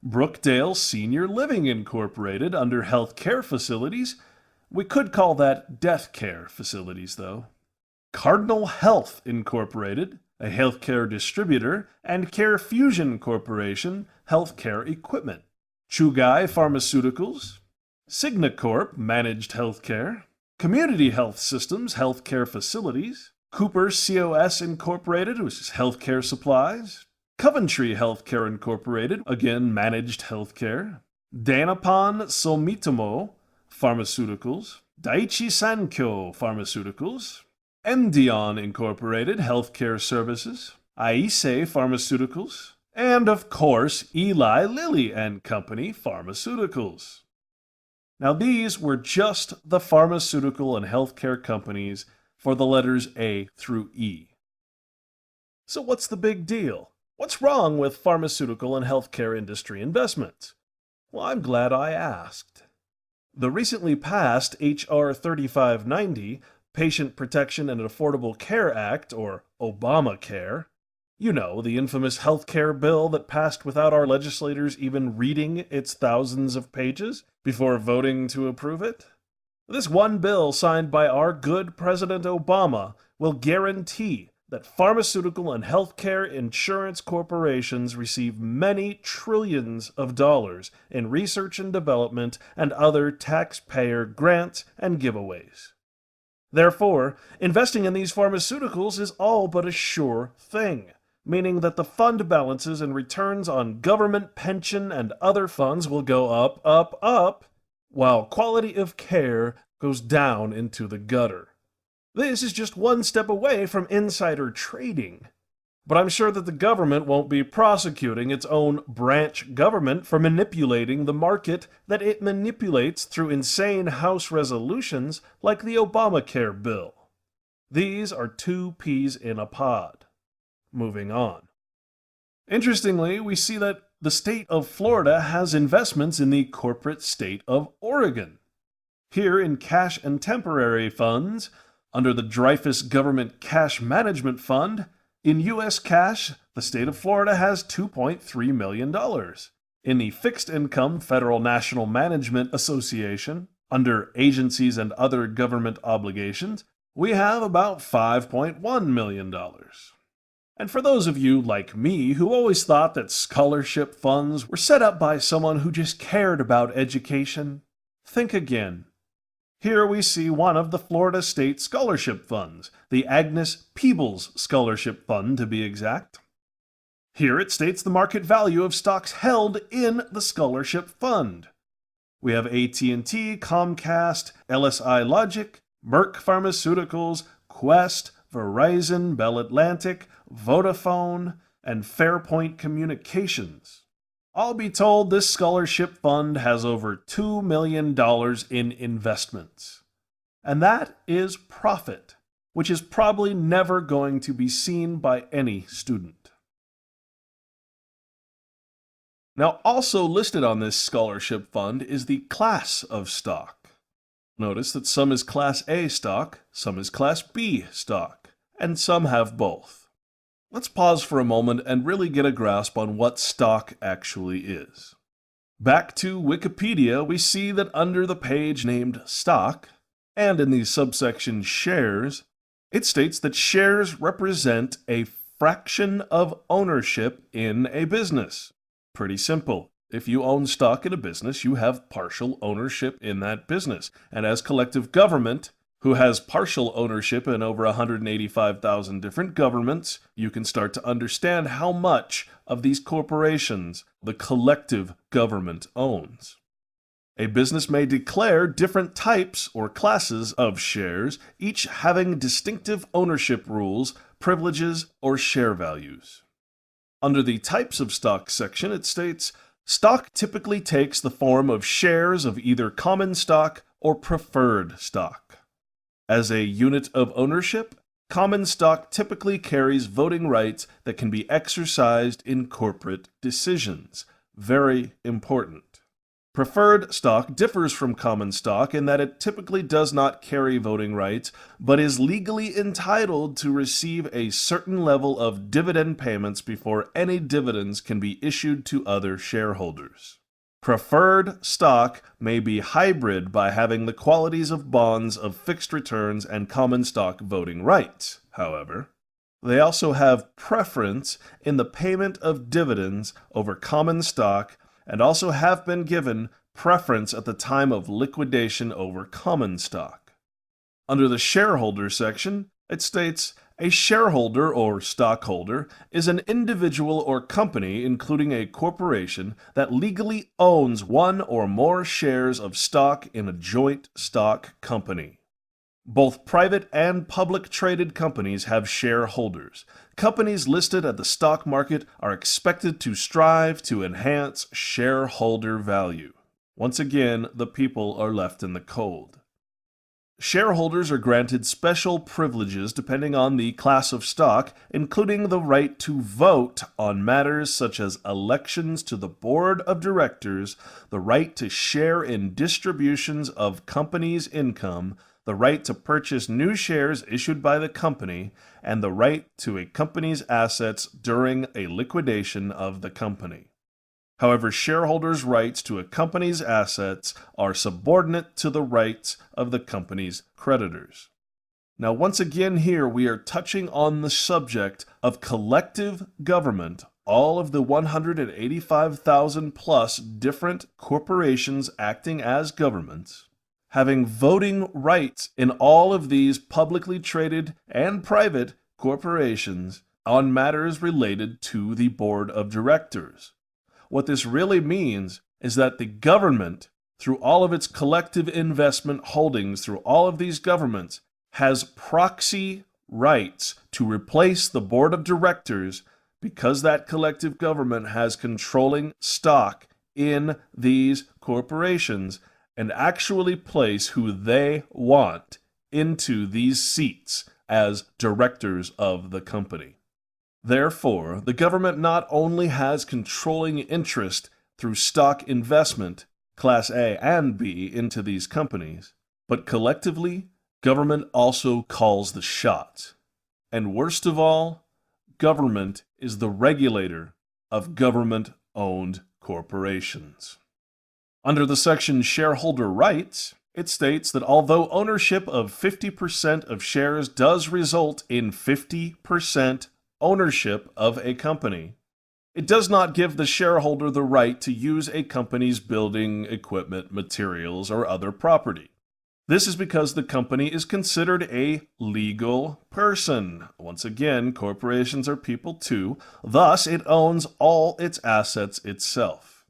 Brookdale Senior Living Incorporated under healthcare facilities. We could call that death care facilities, though. Cardinal Health Incorporated, a healthcare distributor, and CareFusion Corporation, healthcare equipment. Chugai Pharmaceuticals, Signacorp Managed Healthcare, Community Health Systems Healthcare Facilities, Cooper COS Incorporated, which is healthcare supplies, Coventry Healthcare Incorporated, again managed healthcare, Danapon Sumitomo Pharmaceuticals, Daiichi Sankyo Pharmaceuticals, Endion Incorporated Healthcare Services, Aise Pharmaceuticals, and of course Eli Lilly and Company Pharmaceuticals. Now these were just the pharmaceutical and healthcare companies for the letters A through E. So what's the big deal? What's wrong with pharmaceutical and healthcare industry investments? Well, I'm glad I asked. The recently passed H.R. 3590, Patient Protection and Affordable Care Act, or Obamacare, you know, the infamous healthcare bill that passed without our legislators even reading its thousands of pages before voting to approve it. This one bill signed by our good President Obama will guarantee that pharmaceutical and healthcare insurance corporations receive many trillions of dollars in research and development and other taxpayer grants and giveaways. Therefore, investing in these pharmaceuticals is all but a sure thing, meaning that the fund balances and returns on government pension and other funds will go up, up, up, while quality of care goes down into the gutter. This is just one step away from insider trading. But I'm sure that the government won't be prosecuting its own branch government for manipulating the market that it manipulates through insane House resolutions like the Obamacare bill. These are two peas in a pod. Moving on. Interestingly, we see that the state of Florida has investments in the corporate state of Oregon. Here in cash and temporary funds, under the Dreyfus Government Cash Management Fund, in U.S. cash, the state of Florida has $2.3 million. In the Fixed Income Federal National Management Association, under agencies and other government obligations, we have about $5.1 million. And for those of you like me who always thought that scholarship funds were set up by someone who just cared about education, think again. Here we see one of the Florida State Scholarship Funds, the Agnes Peebles Scholarship Fund to be exact. Here it states the market value of stocks held in the scholarship fund. We have AT&T, Comcast, LSI Logic, Merck Pharmaceuticals, Quest, Verizon, Bell Atlantic, Vodafone, and Fairpoint Communications. I'll be told this scholarship fund has over $2 million in investments. And that is profit, which is probably never going to be seen by any student. Now, also listed on this scholarship fund is the class of stock. Notice that some is Class A stock, some is Class B stock, and some have both. Let's pause for a moment and really get a grasp on what stock actually is. Back to Wikipedia, we see that under the page named Stock, and in the subsection Shares, it states that shares represent a fraction of ownership in a business. Pretty simple. If you own stock in a business, you have partial ownership in that business. And as collective government, who has partial ownership in over 185,000 different governments, you can start to understand how much of these corporations the collective government owns. A business may declare different types or classes of shares, each having distinctive ownership rules, privileges, or share values. Under the Types of Stock section, it states, stock typically takes the form of shares of either common stock or preferred stock. As a unit of ownership, common stock typically carries voting rights that can be exercised in corporate decisions. Very important. Preferred stock differs from common stock in that it typically does not carry voting rights, but is legally entitled to receive a certain level of dividend payments before any dividends can be issued to other shareholders. Preferred stock may be hybrid by having the qualities of bonds of fixed returns and common stock voting rights, however. They also have preference in the payment of dividends over common stock and also have been given preference at the time of liquidation over common stock. Under the shareholder section, it states, a shareholder or stockholder is an individual or company, including a corporation, that legally owns one or more shares of stock in a joint stock company. Both private and public traded companies have shareholders. Companies listed at the stock market are expected to strive to enhance shareholder value. Once again, the people are left in the cold. Shareholders are granted special privileges depending on the class of stock, including the right to vote on matters such as elections to the board of directors, the right to share in distributions of company's income, the right to purchase new shares issued by the company, and the right to a company's assets during a liquidation of the company. However, shareholders' rights to a company's assets are subordinate to the rights of the company's creditors. Now, once again here, we are touching on the subject of collective government. All of the 185,000 plus different corporations acting as governments, having voting rights in all of these publicly traded and private corporations on matters related to the board of directors. What this really means is that the government, through all of its collective investment holdings, through all of these governments, has proxy rights to replace the board of directors because that collective government has controlling stock in these corporations and actually place who they want into these seats as directors of the company. Therefore, the government not only has controlling interest through stock investment, Class A and B, into these companies, but collectively, government also calls the shots. And worst of all, government is the regulator of government-owned corporations. Under the section Shareholder Rights, it states that although ownership of 50% of shares does result in 50% ownership of a company, it does not give the shareholder the right to use a company's building, equipment, materials, or other property. This is because the company is considered a legal person. Once again, corporations are people too, thus it owns all its assets itself.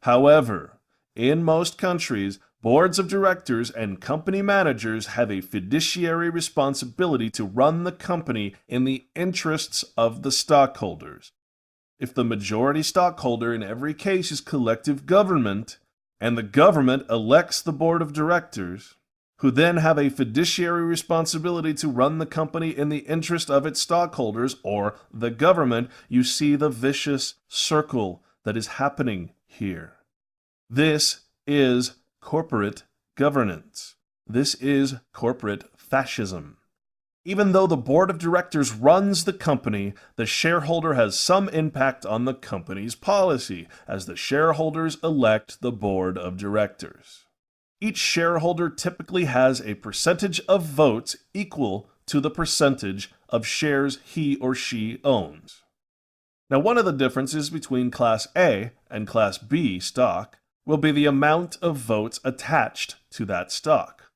However, in most countries, boards of directors and company managers have a fiduciary responsibility to run the company in the interests of the stockholders. If the majority stockholder in every case is collective government, and the government elects the board of directors, who then have a fiduciary responsibility to run the company in the interest of its stockholders, or the government, you see the vicious circle that is happening here. This is corporate governance. This is corporate fascism. Even though the board of directors runs the company, the shareholder has some impact on the company's policy, as the shareholders elect the board of directors. Each shareholder typically has a percentage of votes equal to the percentage of shares he or she owns. Now, one of the differences between Class A and Class B stock will be the amount of votes attached to that stock.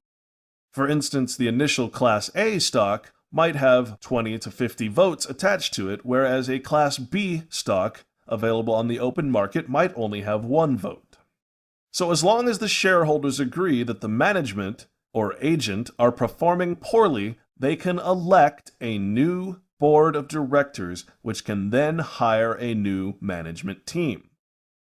For instance, the initial Class A stock might have 20 to 50 votes attached to it, whereas a Class B stock available on the open market might only have 1 vote. So as long as the shareholders agree that the management or agent are performing poorly, they can elect a new board of directors, which can then hire a new management team.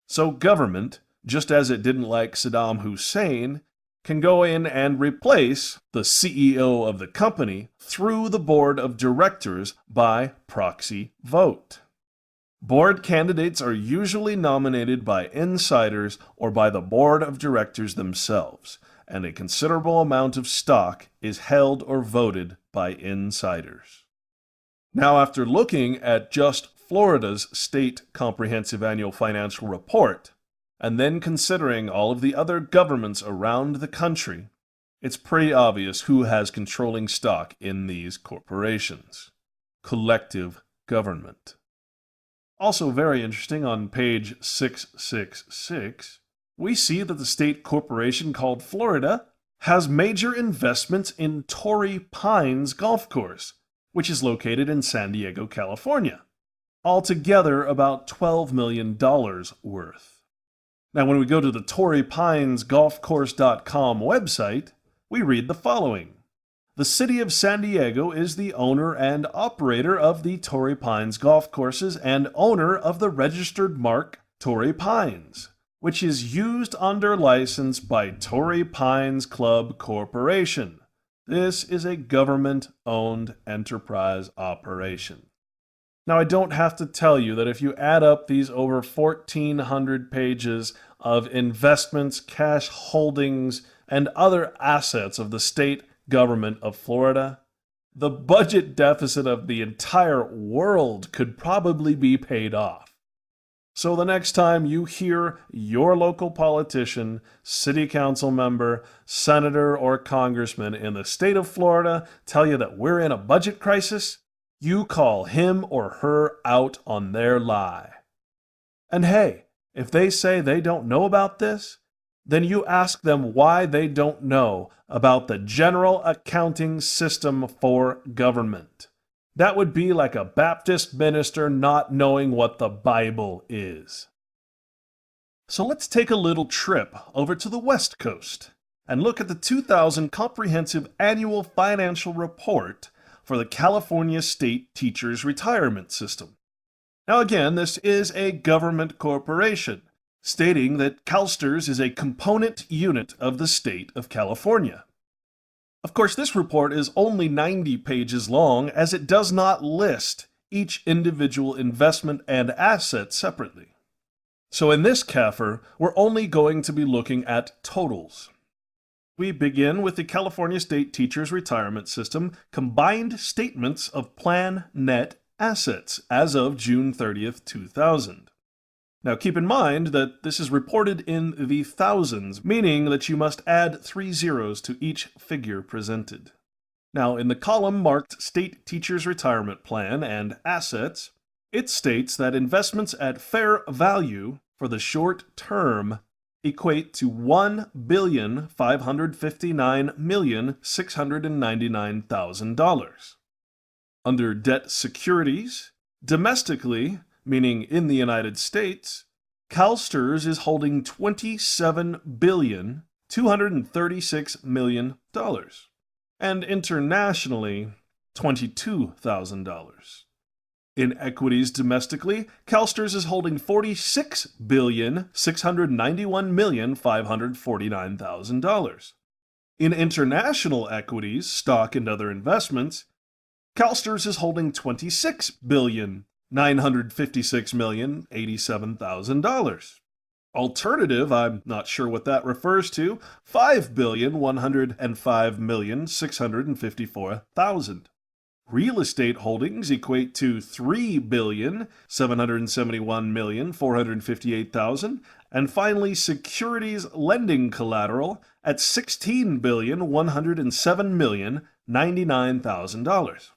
So government, just as it didn't like Saddam Hussein, can go in and replace the CEO of the company through the board of directors by proxy vote. Board candidates are usually nominated by insiders or by the board of directors themselves, and a considerable amount of stock is held or voted by insiders. Now, after looking at just Florida's State Comprehensive Annual Financial Report, and then considering all of the other governments around the country, it's pretty obvious who has controlling stock in these corporations. Collective government. Also very interesting, on page 666, we see that the state corporation called Florida has major investments in Torrey Pines Golf Course, which is located in San Diego, California. Altogether about $12 million worth. Now, when we go to the TorreyPinesGolfCourse.com website, we read the following. The city of San Diego is the owner and operator of the Torrey Pines Golf Courses and owner of the registered mark Torrey Pines, which is used under license by Torrey Pines Club Corporation. This is a government-owned enterprise operation. Now, I don't have to tell you that if you add up these over 1,400 pages of investments, cash holdings, and other assets of the state government of Florida, the budget deficit of the entire world could probably be paid off. So the next time you hear your local politician, city council member, senator, or congressman in the state of Florida tell you that we're in a budget crisis, you call him or her out on their lie. And hey, if they say they don't know about this, then you ask them why they don't know about the general accounting system for government. That would be like a Baptist minister not knowing what the Bible is. So let's take a little trip over to the West Coast and look at the 2000 Comprehensive Annual Financial Report for the California State Teachers Retirement System. Now again, this is a government corporation, stating that CalSTRS is a component unit of the state of California. Of course, this report is only 90 pages long, as it does not list each individual investment and asset separately. So in this CAFR, we're only going to be looking at totals. We begin with the California State Teachers Retirement System combined statements of plan net assets as of June 30th, 2000. Now keep in mind that this is reported in the thousands, meaning that you must add 3 zeros to each figure presented. Now in the column marked State Teachers Retirement Plan and Assets, it states that investments at fair value for the short term equate to $1,559,699,000. Under debt securities, domestically, meaning in the United States, CalSTRS is holding $27,236,000,000, and internationally, $22,000. In equities domestically, CalSTRS is holding $46,691,549,000. In international equities, stock, and other investments, CalSTRS is holding $26,956,087,000. Alternative, I'm not sure what that refers to, $5,105,654,000. Real estate holdings equate to $3,771,458,000, and finally securities lending collateral at $16,107,099,000.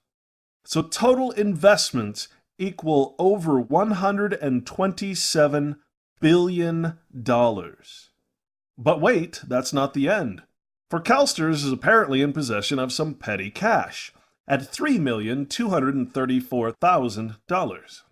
So total investments equal over $127 billion. But wait, that's not the end. For CalSTRS is apparently in possession of some petty cash at $3,234,000.